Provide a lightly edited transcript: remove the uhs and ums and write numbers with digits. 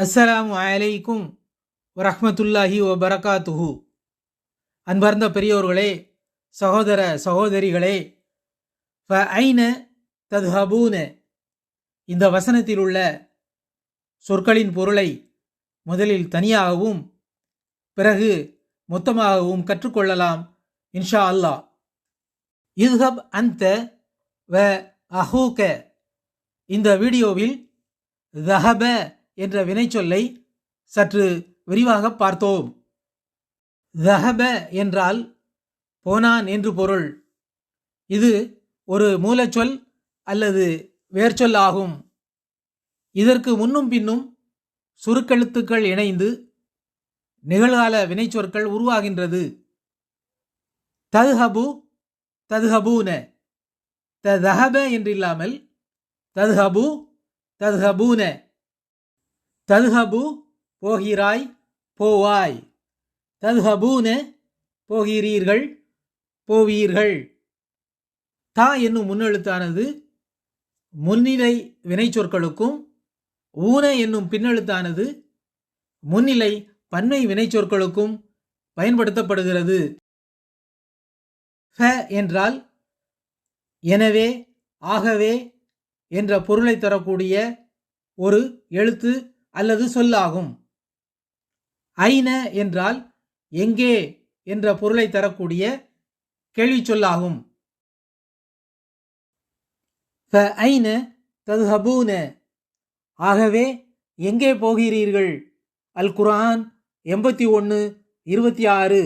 அஸ்ஸலாமு அலைக்கும் வரஹ்மத்துல்லாஹி வபரகாத்துஹு. அன்பார்ந்த பெரியோர்களே, சகோதர சகோதரிகளே, ஃபஐன தத்ஹபூன இந்த வசனத்தில் உள்ள சொற்களின் பொருளை முதலில் தனியாகவும் பிறகு மொத்தமாகவும் கற்றுக்கொள்ளலாம் இன்ஷா அல்லாஹ். இத்ஹப் அன்த வ அஹூக இந்த வீடியோவில் தஹப என்ற வினைச்சொல்லை சற்று விரிவாக பார்த்தோம். தஹப என்றால் போனான் என்று பொருள். இது ஒரு மூலச்சொல் அல்லது வேர்ச்சொல் ஆகும். இதற்கு முன்னும் பின்னும் சுருக்கெழுத்துக்கள் இணைந்து நிகழ்கால வினைச்சொற்கள் உருவாகின்றது. தத்ஹபு, தத்ஹபூன, தத்ஹப என்றில்லாமல் தத்ஹபு, தத்ஹபூன. தத்ஹபு போகிறாய், போவாய். தத்ஹபூன போகிறீர்கள், போவீர்கள். தா என்னும் முன்னெழுத்தானது முன்னிலை வினைச்சொற்களுக்கும் ஊன என்னும் பின்னெழுத்தானது முன்னிலை பன்மை வினைச்சொற்களுக்கும் பயன்படுத்தப்படுகிறது. ஃப என்றால் எனவே, ஆகவே என்ற பொருளை தரக்கூடிய ஒரு எழுத்து அல்லது சொல்லாகும். ஐன என்றால் எங்கே என்ற பொருளை தரக்கூடிய கேள்வி சொல்லாகும். ஃபஐன தத்ஹபூன ஆகவே எங்கே போகிறீர்கள். அல் குர்ஆன் 81:26.